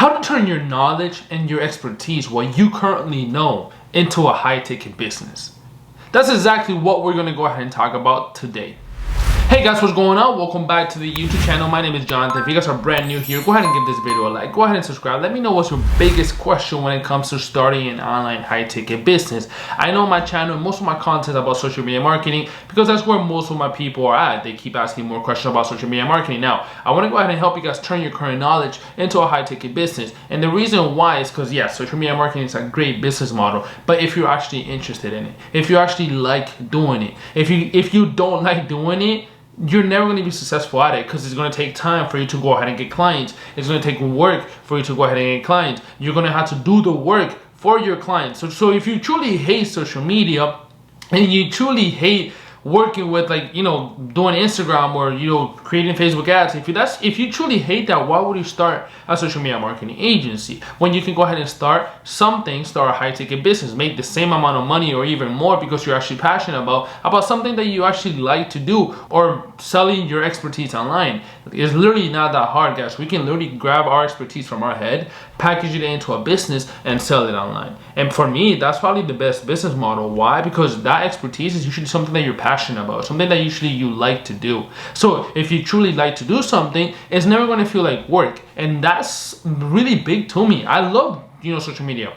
How to turn your knowledge and your expertise, what you currently know, into a high-ticket business. That's exactly what we're going to go ahead and talk about today. Hey guys, what's going on? Welcome back to the YouTube channel. My name is Jonathan. If you guys are brand new here, go ahead and give this video a like. Go ahead and subscribe. Let me know what's your biggest question when it comes to starting an online high-ticket business. I know my channel, most of my content is about social media marketing because that's where most of my people are at. They keep asking more questions about social media marketing. Now, I want to go ahead and help you guys turn your current knowledge into a high-ticket business. And the reason why is because, yes, social media marketing is a great business model, but if you're actually interested in it, if you actually like doing it, if you don't like doing it, you're never going to be successful at it because it's going to take time for you to go ahead and get clients. It's going to take work for you to go ahead and get clients. You're going to have to do the work for your clients. So if you truly hate social media and you truly hate working with, like, doing Instagram or, creating Facebook ads, if you truly hate that, why would you start a social media marketing agency when you can go ahead and start a high-ticket business, make the same amount of money or even more because you're actually passionate about something that you actually like to do, or selling your expertise online. It's literally not that hard, guys. We can literally grab our expertise from our head, package it into a business, and sell it online. And for me, that's probably the best business model. Why? Because that expertise is usually something that you're passionate about, something that usually you like to do. So if you truly like to do something, it's never going to feel like work. And that's really big to me. I love, social media.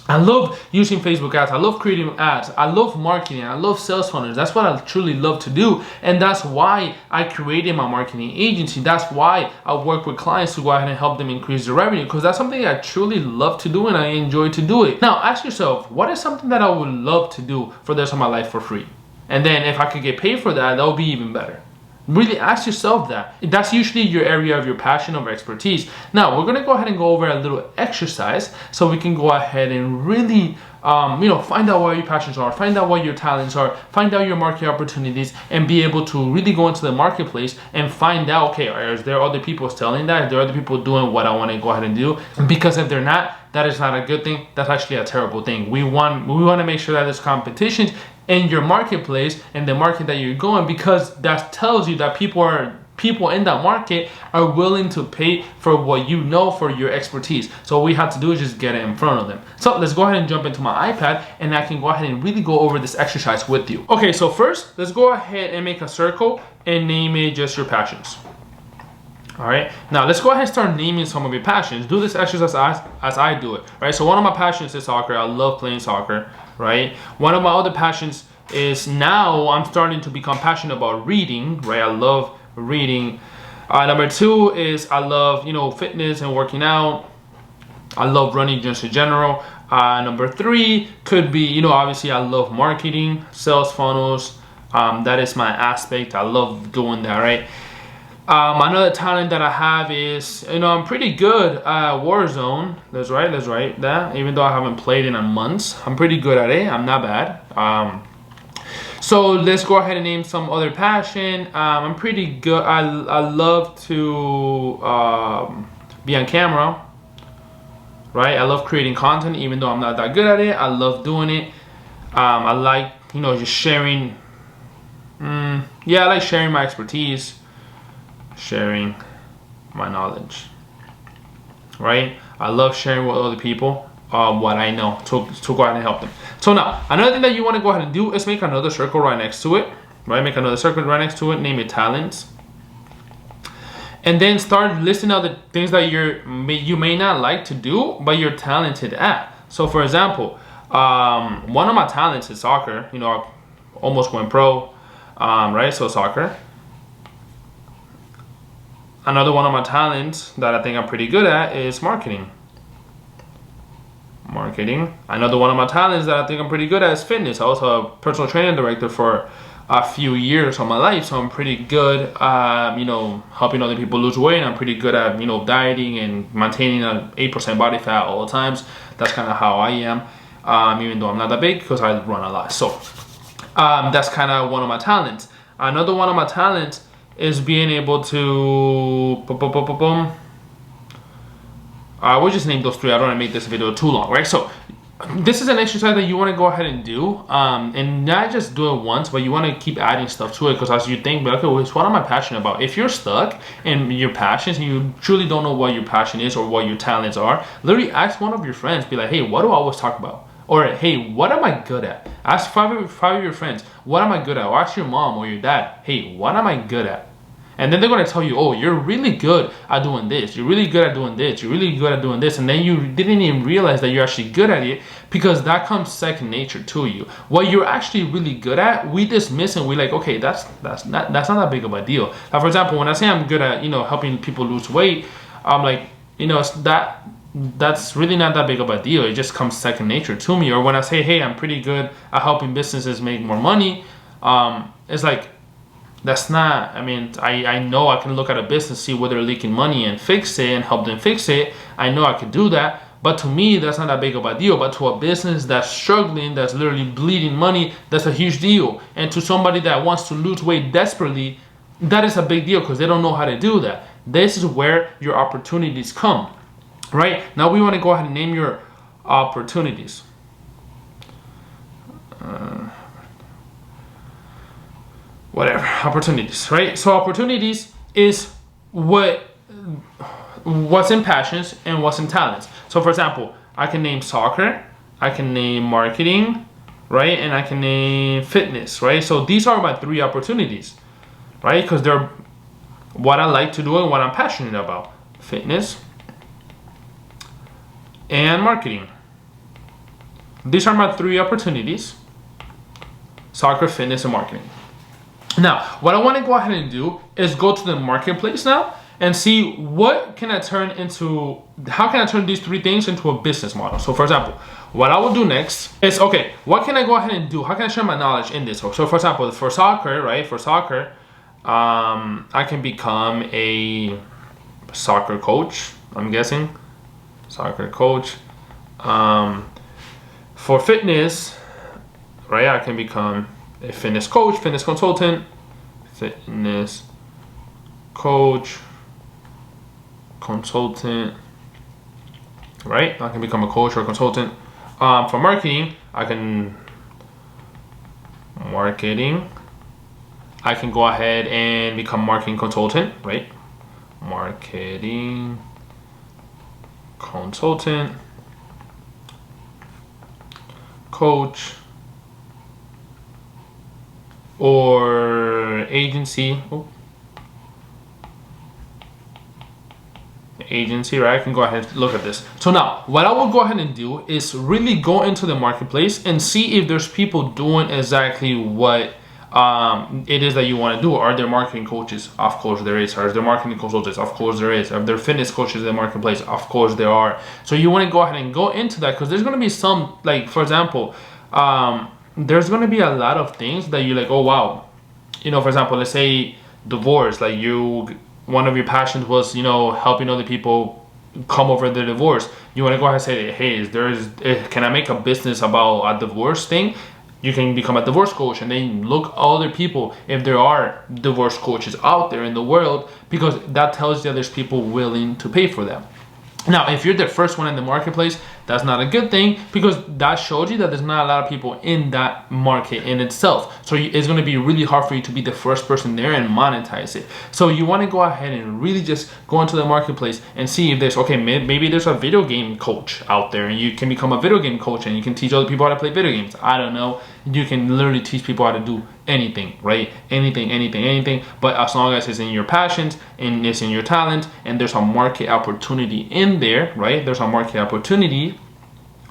I love using Facebook ads. I love creating ads. I love marketing. I love sales funnels. That's what I truly love to do. And that's why I created my marketing agency. That's why I work with clients to go ahead and help them increase their revenue, because that's something I truly love to do and I enjoy to do it. Now, ask yourself, what is something that I would love to do for the rest of my life for free? And then if I could get paid for that, that would be even better. Really ask yourself that. That's usually your area of your passion or expertise. Now, we're going to go ahead and go over a little exercise so we can go ahead and really find out what your passions are, find out what your talents are, find out your market opportunities, and be able to really go into the marketplace and find out, okay, is there other people selling that? Are there other people doing what I want to go ahead and do? Because if they're not, that is not a good thing. That's actually a terrible thing. We want to make sure that there's competition in your marketplace and the market that you're going, because that tells you that people in that market are willing to pay for what you know, for your expertise. So what we have to do is just get it in front of them. So let's go ahead and jump into my iPad and I can go ahead and really go over this exercise with you. Okay, so first, let's go ahead and make a circle and name it just your passions. All right, now let's go ahead and start naming some of your passions. Do this exercise as I do it, right? So one of my passions is soccer. I love playing soccer, right? One of my other passions is, now I'm starting to become passionate about reading, right? I love reading. Number two is I love, fitness and working out. I love running just in general. Number three could be, obviously I love marketing, sales funnels. That is my aspect. I love doing that, right? Another talent that I have is, I'm pretty good at Warzone. That's right. That, even though I haven't played in months, I'm pretty good at it. I'm not bad. So let's go ahead and name some other passion. I'm pretty good. I love to be on camera, right? I love creating content, even though I'm not that good at it. I love doing it. I like, just sharing. I like sharing my expertise, sharing my knowledge, right? I love sharing with other people what I know to go ahead and help them. So now, another thing that you want to go ahead and do is make another circle right next to it, right? Make another circle right next to it, name it talents. And then start listing out the things that you may not like to do, but you're talented at. So for example, one of my talents is soccer. I almost went pro, right? So soccer. Another one of my talents that I think I'm pretty good at is marketing. Another one of my talents that I think I'm pretty good at is fitness. I was a personal training director for a few years of my life, so I'm pretty good at, helping other people lose weight. I'm pretty good at, dieting and maintaining an 8% body fat all the times. That's kind of how I am, even though I'm not that big because I run a lot. So that's kind of one of my talents. Another one of my talents is being able to we'll just name those three. I don't want to make this video too long, right? So this is an exercise that you want to go ahead and do, and not just do it once, but you want to keep adding stuff to it, because as you think, okay, well, what am I passionate about? If you're stuck in your passions and you truly don't know what your passion is or what your talents are, literally ask one of your friends, be like, hey, what do I always talk about? Or, hey, what am I good at? Ask five of your friends, what am I good at? Or ask your mom or your dad, hey, what am I good at? And then they're going to tell you, oh, you're really good at doing this. You're really good at doing this. You're really good at doing this. And then you didn't even realize that you're actually good at it, because that comes second nature to you. What you're actually really good at, we dismiss and we're like, okay, that's not that big of a deal. Now, for example, when I say I'm good at, helping people lose weight, I'm like, that's really not that big of a deal. It just comes second nature to me. Or when I say, hey, I'm pretty good at helping businesses make more money, it's like, that's not, I know I can look at a business, see where they're leaking money and fix it and help them fix it. I know I could do that. But to me, that's not that big of a deal. But to a business that's struggling, that's literally bleeding money, that's a huge deal. And to somebody that wants to lose weight desperately, that is a big deal, because they don't know how to do that. This is where your opportunities come, right? Now we want to go ahead and name your opportunities. Opportunities, right? So opportunities is what's in passions and what's in talents. So for example, I can name soccer, I can name marketing, right? And I can name fitness, right? So these are my 3 opportunities, right? Because they're what I like to do and what I'm passionate about: fitness and marketing. These are my 3 opportunities: soccer, fitness, and marketing. Now, what I want to go ahead and do is go to the marketplace now and see how can I turn these 3 things into a business model. So for example, what I will do next is, okay, what can I go ahead and do? How can I share my knowledge in this? So for example, for soccer, right? For soccer, I can become a soccer coach, I'm guessing. Soccer coach. For fitness, right? I can become a fitness coach, fitness consultant, fitness coach, consultant, right? I can become a coach or a consultant. For marketing, I can go ahead and become marketing consultant, right? Marketing consultant, coach, or agency. Agency, right? I can go ahead and look at this. So now what I will go ahead and do is really go into the marketplace and see if there's people doing exactly what it is that you want to do. Are there marketing coaches? Of course there is. Are there marketing consultants? Of course there is. Are there fitness coaches in the marketplace? Of course there are. So you want to go ahead and go into that, because there's going to be some, like for example, there's going to be a lot of things that you're like, oh wow, for example, let's say divorce, like one of your passions was, helping other people come over their divorce. You want to go ahead and say, hey, can I make a business about a divorce thing? You can become a divorce coach, and then look other people if there are divorce coaches out there in the world, because that tells you that there's people willing to pay for them. Now, if you're the first one in the marketplace, that's not a good thing, because that shows you that there's not a lot of people in that market in itself. So it's going to be really hard for you to be the first person there and monetize it. So you want to go ahead and really just go into the marketplace and see if there's, okay, maybe there's a video game coach out there, and you can become a video game coach and you can teach other people how to play video games. I don't know. You can literally teach people how to do anything, right? Anything. But as long as it's in your passions and it's in your talent, and there's a market opportunity in there, right? There's a market opportunity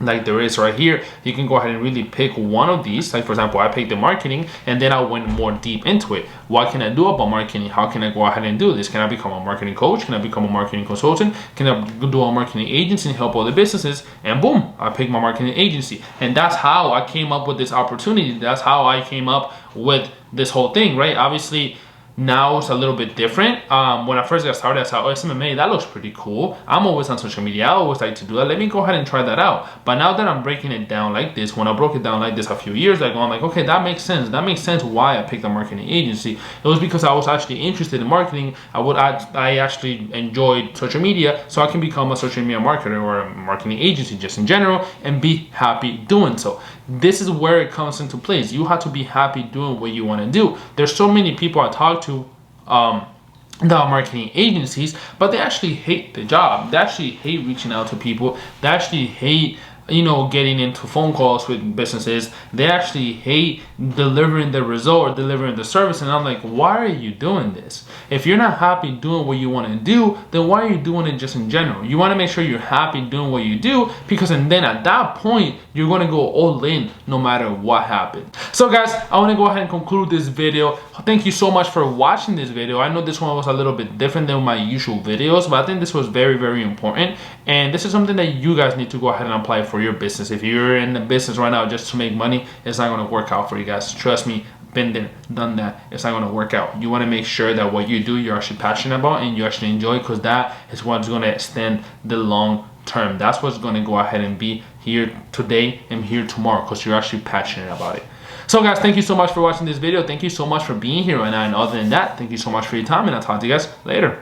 like there is right here. You can go ahead and really pick one of these. Like for example, I picked the marketing, and then I went more deep into it. What can I do about marketing? How can I go ahead and do this? Can I become a marketing coach? Can I become a marketing consultant? Can I do a marketing agency and help other businesses? And boom, I picked my marketing agency. And that's how I came up with this opportunity. That's how I came up with this whole thing, right? Obviously, Now it's a little bit different. When I first got started, I thought, oh, SMMA, that looks pretty cool. I'm always on social media. I always like to do that. Let me go ahead and try that out. But now that I'm breaking it down like this, when I broke it down like this a few years ago, I'm like, okay, that makes sense. That makes sense why I picked a marketing agency. It was because I was actually interested in marketing. I actually enjoyed social media, so I can become a social media marketer or a marketing agency just in general and be happy doing so. This is where it comes into place. You have to be happy doing what you want to do. There's so many people I talk to the marketing agencies, but they actually hate the job. They actually hate reaching out to people. They actually hate, getting into phone calls with businesses. They actually hate delivering the result or delivering the service. And I'm like, why are you doing this? If you're not happy doing what you want to do, then why are you doing it just in general? You want to make sure you're happy doing what you do, because and then at that point, you're going to go all in no matter what happens. So guys, I want to go ahead and conclude this video. Thank you so much for watching this video. I know this one was a little bit different than my usual videos, but I think this was very, very important. And this is something that you guys need to go ahead and apply for your business. If you're in the business right now just to make money, it's not going to work out for you guys. Trust me, been there, done that. It's not going to work out. You want to make sure that what you do, you're actually passionate about and you actually enjoy, because that is what's going to extend the long term. That's what's going to go ahead and be here today and here tomorrow, because you're actually passionate about it. So guys, thank you so much for watching this video. Thank you so much for being here right now. And other than that, thank you so much for your time, and I'll talk to you guys later.